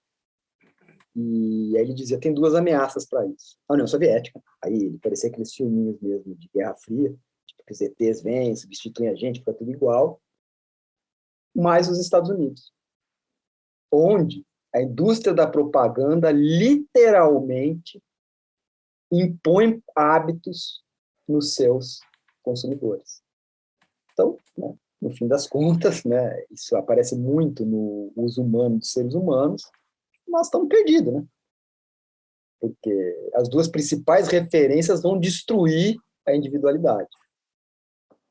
E aí ele dizia, tem duas ameaças para isso. A União Soviética, aí ele parecia aqueles filminhos mesmo de Guerra Fria, tipo que os ETs vêm, substituem a gente, fica tudo igual, mais os Estados Unidos, onde a indústria da propaganda literalmente impõe hábitos nos seus consumidores. Então, né, no fim das contas, né, isso aparece muito no uso humano dos seres humanos, nós estamos perdidos, né? Porque as duas principais referências vão destruir a individualidade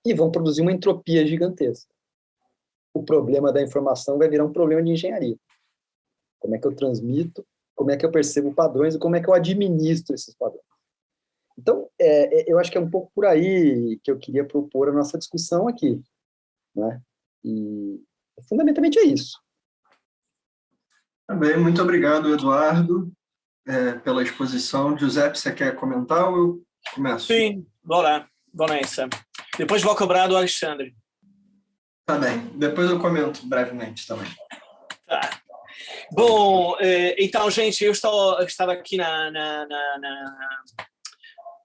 e vão produzir uma entropia gigantesca. O problema da informação vai virar um problema de engenharia. Como é que eu transmito, como é que eu percebo padrões e como é que eu administro esses padrões. Então, eu acho que é um pouco por aí que eu queria propor a nossa discussão aqui, né? E fundamentalmente é isso. Também, muito obrigado, Eduardo, pela exposição. Giuseppe, você quer comentar ou eu começo? Sim, vou lá, vou nessa. Depois vou cobrar do Alexandre. Tá bem, depois eu comento brevemente também. Tá. Bom, então, gente, eu estava aqui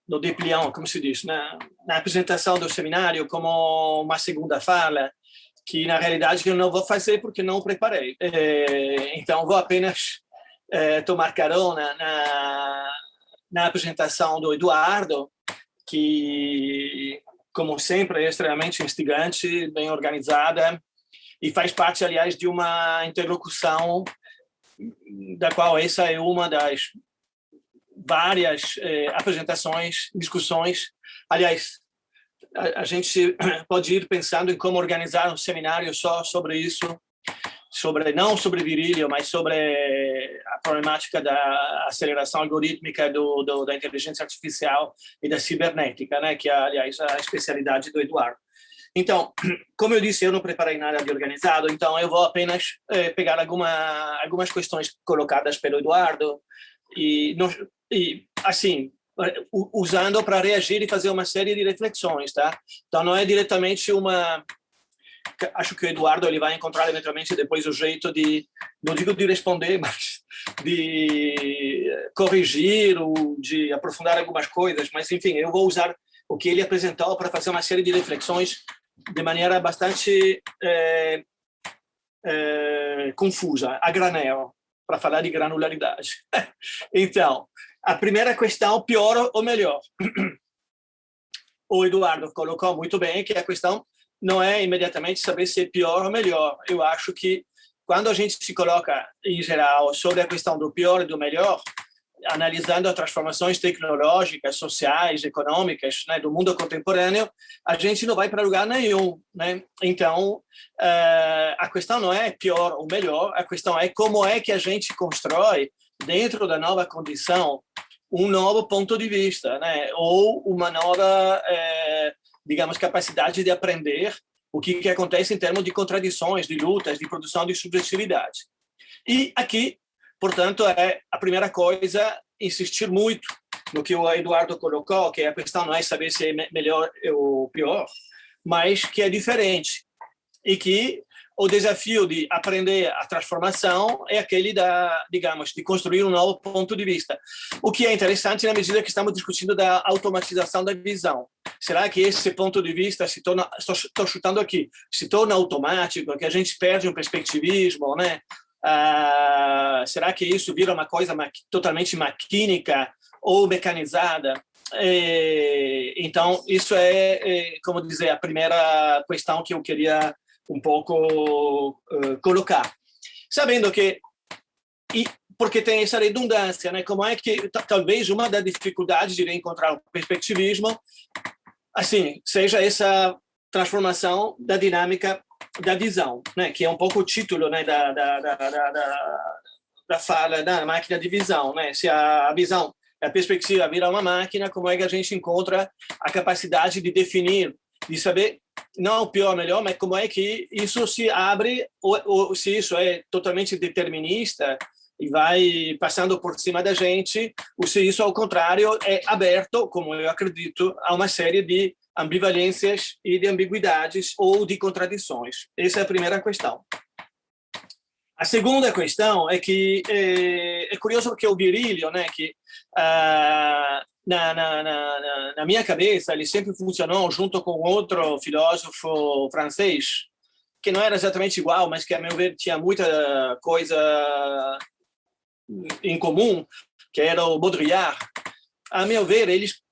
no dépliant, como se diz, na apresentação do seminário, como uma segunda fala, que na realidade eu não vou fazer porque não preparei. Então, vou apenas tomar carona na apresentação do Eduardo, que, como sempre, é extremamente instigante, bem organizada, e faz parte, aliás, de uma interlocução da qual essa é uma das várias apresentações, discussões. Aliás, a gente pode ir pensando em como organizar um seminário só sobre isso, não sobre virilio, mas sobre a problemática da aceleração algorítmica da inteligência artificial e da cibernética, né, que é, aliás, a especialidade do Eduardo. Então, como eu disse, eu não preparei nada de organizado, então eu vou apenas pegar algumas questões colocadas pelo Eduardo e assim, usando para reagir e fazer uma série de reflexões, tá? Então não é diretamente acho que o Eduardo ele vai encontrar eventualmente depois o jeito de, não digo de responder, mas de corrigir ou de aprofundar algumas coisas, mas enfim, eu vou usar o que ele apresentou para fazer uma série de reflexões de maneira bastante confusa, a granel, para falar de granularidade. Então, a primeira questão, pior ou melhor? O Eduardo colocou muito bem que a questão não é imediatamente saber se é pior ou melhor. Eu acho que quando a gente se coloca, em geral, sobre a questão do pior e do melhor, analisando as transformações tecnológicas, sociais, econômicas, né, do mundo contemporâneo, a gente não vai para lugar nenhum, né? Então, a questão não é pior ou melhor, a questão é como é que a gente constrói, dentro da nova condição, um novo ponto de vista, né? Ou uma nova, digamos, capacidade de aprender o que acontece em termos de contradições, de lutas, de produção de subjetividade. E aqui, portanto, é a primeira coisa, insistir muito no que o Eduardo colocou, que a questão não é saber se é melhor ou pior, mas que é diferente. E que o desafio de aprender a transformação é aquele digamos, de construir um novo ponto de vista. O que é interessante na medida que estamos discutindo da automatização da visão. Será que esse ponto de vista se torna, estou chutando aqui, se torna automático, que a gente perde um perspectivismo, né? Será que isso vira uma coisa totalmente maquínica ou mecanizada? Então, isso como dizer, a primeira questão que eu queria um pouco colocar. Sabendo que, porque tem essa redundância, né? Como é que talvez uma das dificuldades de encontrar o perspectivismo, assim, seja essa transformação da dinâmica da visão, né? Que é um pouco o título, né, da fala da máquina de visão, né? Se a visão, a perspectiva vira uma máquina, como é que a gente encontra a capacidade de definir, de saber não o pior, melhor, mas como é que isso se abre, ou se isso é totalmente determinista e vai passando por cima da gente, ou se isso, ao contrário, é aberto, como eu acredito, a uma série de ambivalências e de ambiguidades ou de contradições. Essa é a primeira questão. A segunda questão é que é curioso porque o Virilio, né, que na minha cabeça ele sempre funcionou junto com outro filósofo francês que não era exatamente igual, mas que a meu ver tinha muita coisa em comum, que era o Baudrillard. A meu ver, eles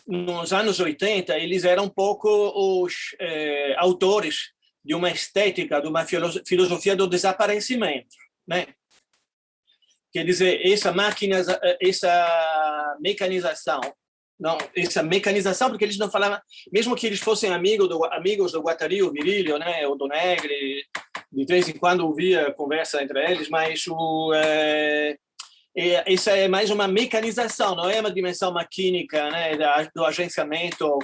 nos anos 80 eles eram um pouco os autores de uma estética, de uma filosofia do desaparecimento, né? Quer dizer, essa mecanização, não, essa mecanização, porque eles não falavam, mesmo que eles fossem amigos do Guattari, o Virilio, né, ou do Negri, de vez em quando ouvia conversa entre eles, mas isso é mais uma mecanização, não é uma dimensão maquínica, né, do agenciamento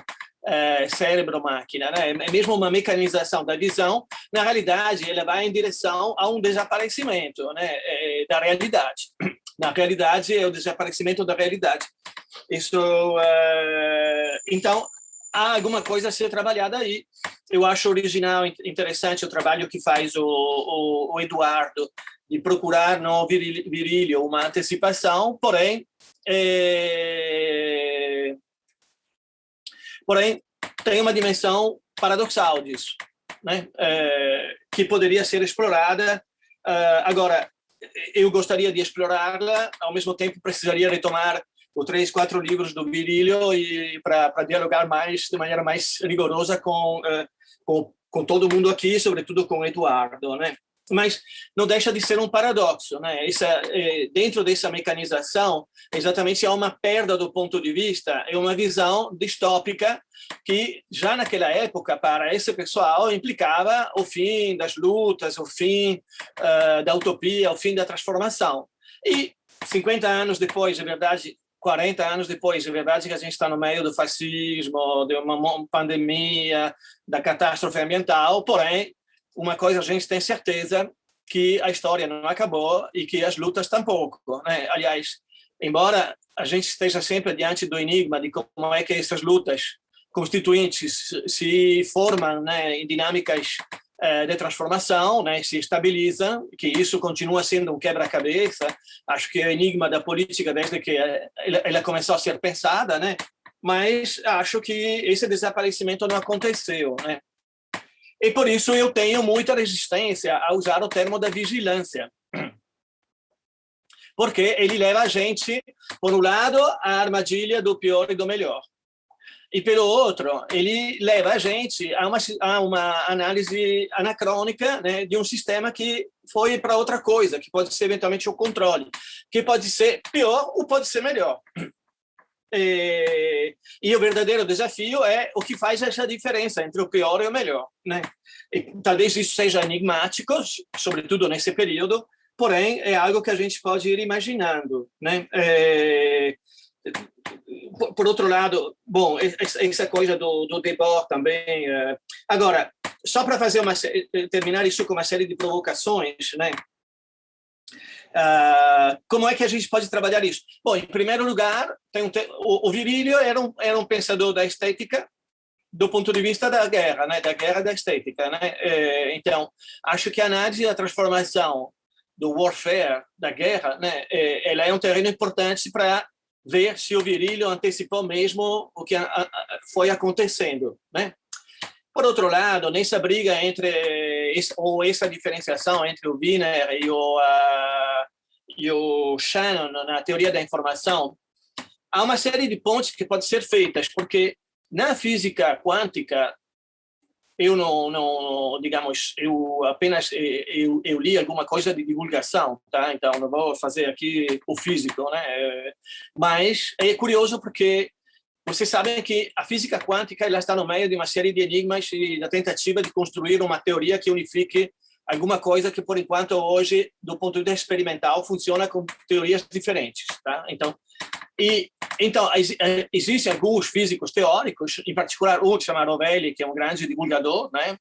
cérebro-máquina, né? É mesmo uma mecanização da visão. Na realidade, ela vai em direção a um desaparecimento, né, da realidade. Na realidade, é o desaparecimento da realidade. Isso, então, há alguma coisa a ser trabalhada aí. Eu acho original, interessante o trabalho que faz o Eduardo, de procurar no Virilio uma antecipação, porém tem uma dimensão paradoxal disso, né? Que poderia ser explorada. Agora, eu gostaria de explorá-la, ao mesmo tempo precisaria retomar os 3, 4 livros do Virilio e para dialogar de maneira mais rigorosa com todo mundo aqui, sobretudo com o Eduardo, né? Mas não deixa de ser um paradoxo, né? Dentro dessa mecanização, exatamente há uma perda do ponto de vista, é uma visão distópica que já naquela época, para esse pessoal, implicava o fim das lutas, o fim da utopia, o fim da transformação. E 50 anos depois, é verdade, 40 anos depois, é verdade que a gente está no meio do fascismo, de uma pandemia, da catástrofe ambiental, porém, uma coisa a gente tem certeza, que a história não acabou e que as lutas tampouco, né? Aliás, embora a gente esteja sempre diante do enigma de como é que essas lutas constituintes se formam, né, em dinâmicas de transformação, né, se estabilizam, que isso continua sendo um quebra-cabeça. Acho que é o enigma da política desde que ela começou a ser pensada, né? Mas acho que esse desaparecimento não aconteceu, né? E por isso eu tenho muita resistência a usar o termo da vigilância. Porque ele leva a gente, por um lado, à armadilha do pior e do melhor. E, pelo outro, ele leva a gente a uma análise anacrônica, né, de um sistema que foi para outra coisa, que pode ser eventualmente o controle, que pode ser pior ou pode ser melhor. E o verdadeiro desafio é o que faz essa diferença entre o pior e o melhor, né? E talvez isso seja enigmático, sobretudo nesse período, porém é algo que a gente pode ir imaginando, né? Por outro lado, bom, essa coisa do Debord também. Agora, só para terminar isso com uma série de provocações, né? Como é que a gente pode trabalhar isso? Bom, em primeiro lugar, o Virilio era um pensador da estética do ponto de vista da guerra, né? Da guerra da estética, né? Então, acho que a análise da transformação do warfare, da guerra, né? Ela é um terreno importante para ver se o Virilio antecipou mesmo o que foi acontecendo, né? Por outro lado, nessa briga ou essa diferenciação entre o Wiener e o Shannon na teoria da informação, há uma série de pontes que podem ser feitas, porque na física quântica, eu não digamos, eu apenas eu li alguma coisa de divulgação, tá? Então não vou fazer aqui o físico, né? Mas é curioso porque vocês sabem que a física quântica ela está no meio de uma série de enigmas e da tentativa de construir uma teoria que unifique alguma coisa que, por enquanto, hoje, do ponto de vista experimental, funciona com teorias diferentes. Tá? Então, existem alguns físicos teóricos, em particular um que se chama Rovelli, que é um grande divulgador, né?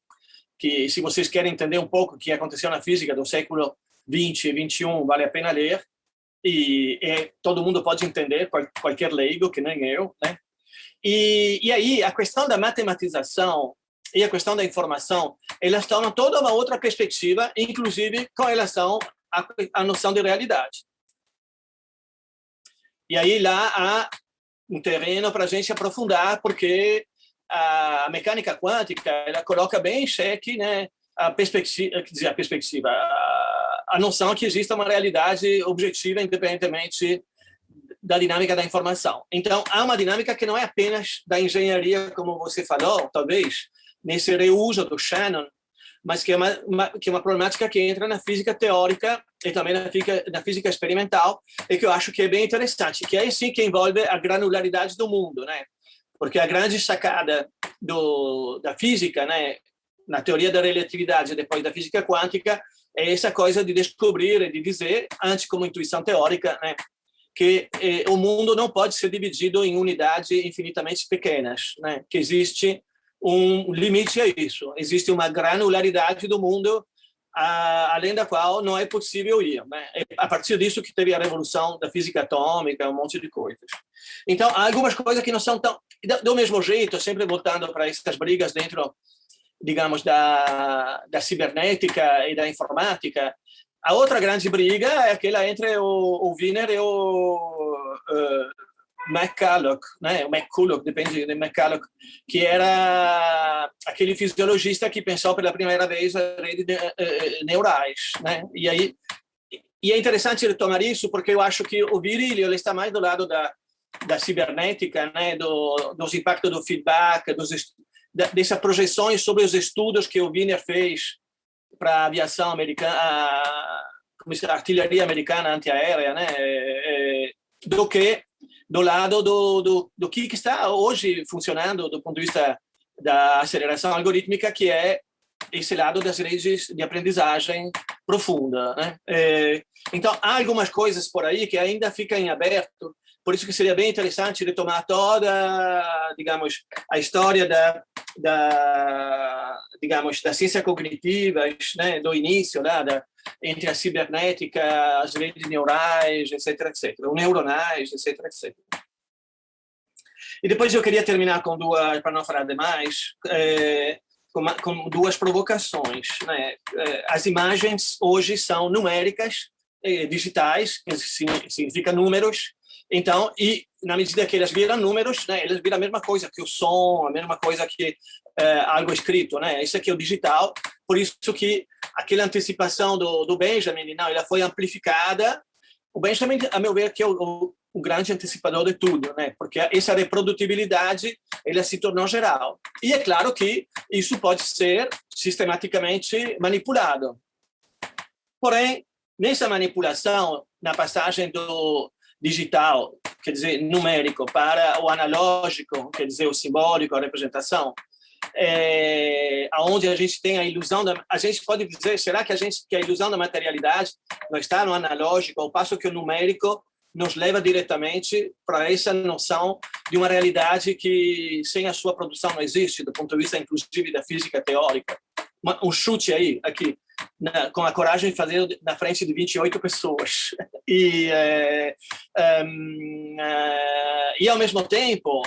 Que, se vocês querem entender um pouco o que aconteceu na física do século 20 e 21, vale a pena ler. E todo mundo pode entender, qualquer leigo, que nem eu. Né? E aí, a questão da matematização e a questão da informação, elas estão em toda uma outra perspectiva, inclusive com relação à noção de realidade. E aí lá há um terreno para a gente aprofundar, porque a mecânica quântica ela coloca bem em xeque, né, a noção que existe uma realidade objetiva, independentemente da dinâmica da informação. Então, há uma dinâmica que não é apenas da engenharia, como você falou, talvez, nesse reuso do Shannon, mas que é uma problemática que entra na física teórica e também na física experimental, e que eu acho que é bem interessante, que é sim que envolve a granularidade do mundo, né? Porque a grande sacada da física, né, na teoria da relatividade e depois da física quântica, é essa coisa de descobrir e de dizer, antes como intuição teórica, né, que o mundo não pode ser dividido em unidades infinitamente pequenas, né, que existe um limite a isso. Existe uma granularidade do mundo além da qual não é possível ir. Né? É a partir disso que teve a revolução da física atômica, um monte de coisas. Então, há algumas coisas que não são tão... Do mesmo jeito, sempre voltando para essas brigas dentro, digamos, da cibernética e da informática, a outra grande briga é aquela entre o Wiener e o McCulloch, né? O McCulloch, depende de McCulloch, que era aquele fisiologista que pensou pela primeira vez a rede de neurais, né? E é interessante retomar isso porque eu acho que o Virilio ele está mais do lado da cibernética, né? Dos impactos do feedback, dessas projeções sobre os estudos que o Wiener fez para a aviação americana, a artilharia americana antiaérea, né? Do que do lado do que está hoje funcionando do ponto de vista da aceleração algorítmica, que é esse lado das redes de aprendizagem profunda. Né? Então, há algumas coisas por aí que ainda ficam em aberto, por isso que seria bem interessante retomar toda, digamos, a história digamos, da ciência cognitiva, né, do início, né, entre a cibernética, as redes neurais, etc., os neuronais, etc., etc. E depois eu queria terminar com duas, para não falar demais, com duas provocações. Né? As imagens hoje são numéricas, digitais, que significa números. Então, e na medida que elas viram números, né, elas viram a mesma coisa que o som, a mesma coisa que algo escrito, né? Isso aqui é o digital. Por isso que aquela antecipação do Benjamin, não, ela foi amplificada. O Benjamin, a meu ver, que é o grande antecipador de tudo, né? Porque essa reprodutibilidade ela se tornou geral. E é claro que isso pode ser sistematicamente manipulado. Porém, nessa manipulação, na passagem do digital, quer dizer, numérico, para o analógico, quer dizer, o simbólico, a representação, aonde a gente tem a ilusão a gente pode dizer, será que a ilusão da materialidade não está no analógico, ao passo que o numérico nos leva diretamente para essa noção de uma realidade que sem a sua produção não existe, do ponto de vista inclusive da física teórica. Um chute aí, aqui, com a coragem de fazer na frente de 28 pessoas. E ao mesmo tempo,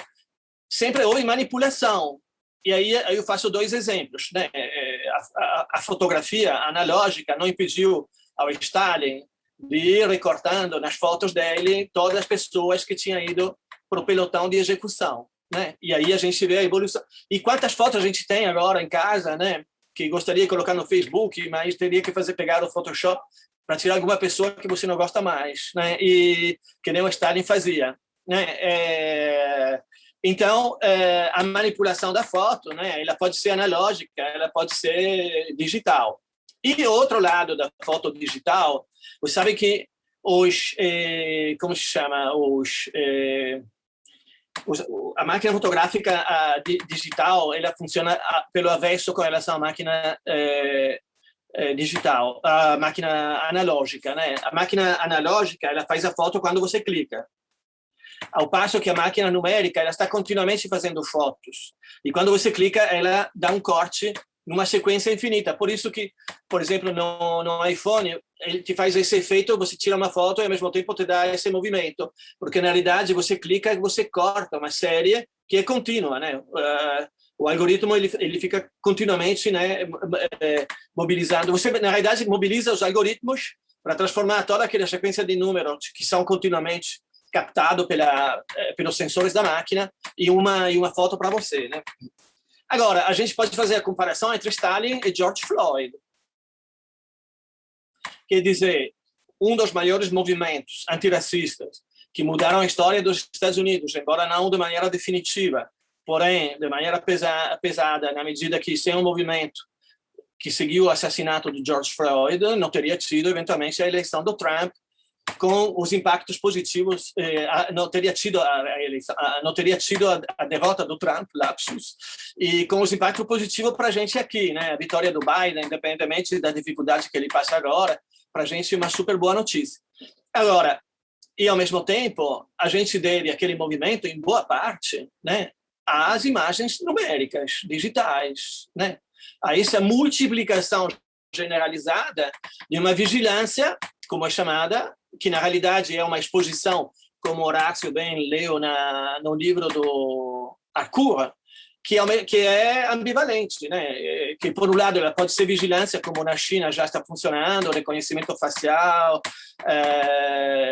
sempre houve manipulação. E aí eu faço dois exemplos. Né? A fotografia analógica não impediu ao Stalin de ir recortando nas fotos dele todas as pessoas que tinham ido para o pelotão de execução. Né? E aí a gente vê a evolução. E quantas fotos a gente tem agora em casa, né? Que gostaria de colocar no Facebook, mas teria que pegar o Photoshop para tirar alguma pessoa que você não gosta mais, né? E que nem o Stalin fazia, né? Então, a manipulação da foto, né? Ela pode ser analógica, ela pode ser digital. E outro lado da foto digital, você sabe que como se chama, a máquina fotográfica digital, ela funciona pelo avesso com relação à máquina digital, a máquina analógica, né? A máquina analógica, ela faz a foto quando você clica. Ao passo que a máquina numérica, ela está continuamente fazendo fotos. E quando você clica, ela dá um corte numa sequência infinita. Por isso que, por exemplo, no iPhone, ele te faz esse efeito, você tira uma foto e ao mesmo tempo te dá esse movimento. Porque, na realidade, você clica e você corta uma série que é contínua, né? O algoritmo, ele fica continuamente, né, mobilizando. Você, na realidade, mobiliza os algoritmos para transformar toda aquela sequência de números que são continuamente captados pelos sensores da máquina em uma foto para você, né? Agora, a gente pode fazer a comparação entre Stalin e George Floyd. Quer dizer, um dos maiores movimentos antiracistas que mudaram a história dos Estados Unidos, embora não de maneira definitiva, porém, de maneira pesada, na medida que sem um movimento que seguiu o assassinato de George Floyd, não teria sido, eventualmente, a eleição do Trump, com os impactos positivos, não teria tido a derrota do Trump, lapsus, e com os impactos positivos para a gente aqui, né? A vitória do Biden, independentemente da dificuldade que ele passa agora, para a gente é uma super boa notícia. Agora, e ao mesmo tempo, a gente deve aquele movimento, em boa parte, né, às imagens numéricas, digitais, né? A essa multiplicação generalizada de uma vigilância, como é chamada, que na realidade é uma exposição, como Horácio bem leu no livro do Arcura, que é ambivalente, né? Que por um lado ela pode ser vigilância, como na China já está funcionando, reconhecimento facial,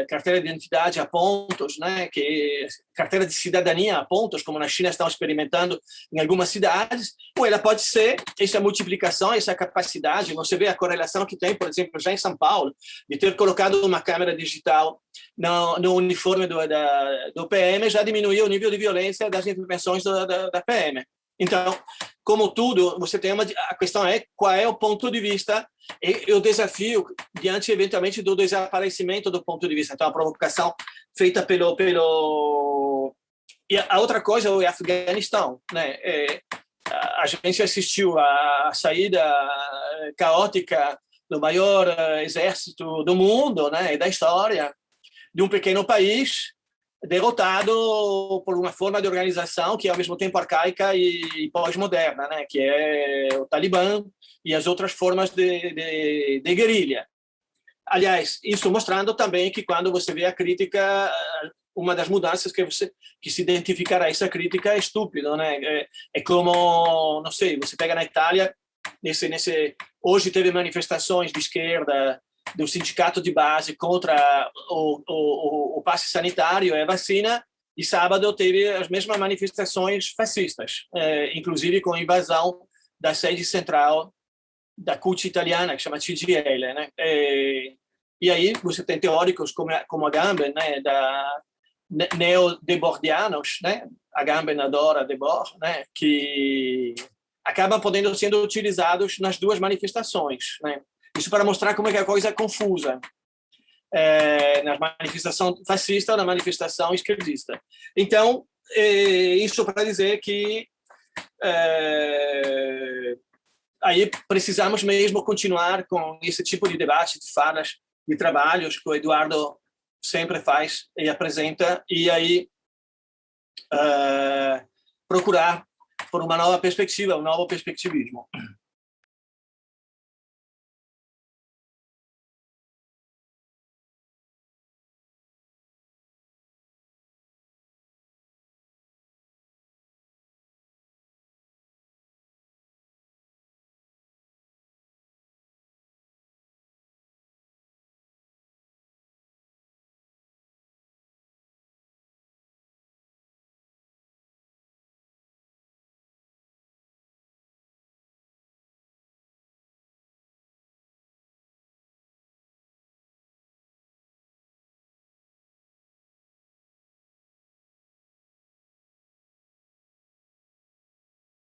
carteira de identidade a pontos, né? Que carteira de cidadania a pontos, como na China estão experimentando em algumas cidades, ou ela pode ser essa multiplicação, essa capacidade. Você vê a correlação que tem, por exemplo, já em São Paulo, de ter colocado uma câmera digital no uniforme do PM, já diminuiu o nível de violência das intervenções da PM. Então, como tudo, você tem a questão é qual é o ponto de vista e o desafio diante, eventualmente, do desaparecimento do ponto de vista. Então, a provocação feita pelo... E a outra coisa é o Afeganistão, né? A gente assistiu à saída caótica do maior exército do mundo, né, da história, de um pequeno país derrotado por uma forma de organização que é ao mesmo tempo arcaica e pós-moderna, né, que é o Talibã e as outras formas de guerrilha. Aliás, isso mostrando também que quando você vê a crítica, uma das mudanças que se identificará essa crítica é estúpido, né? É como, não sei, você pega na Itália, hoje teve manifestações de esquerda do sindicato de base contra o passe sanitário e a vacina, e sábado teve as mesmas manifestações fascistas, inclusive com a invasão da sede central da CUT italiana, que chama CGIL, né? E aí você tem teóricos como Agamben, né, neo-debordianos, né? Agamben adora Debord, né, que acabam podendo sendo utilizados nas duas manifestações, né? Isso para mostrar como é que a coisa é confusa na manifestação fascista ou na manifestação esquerdista. Então, isso para dizer que aí precisamos mesmo continuar com esse tipo de debate, de falas, de trabalhos que o Eduardo sempre faz e apresenta, e aí procurar por uma nova perspectiva, um novo perspectivismo.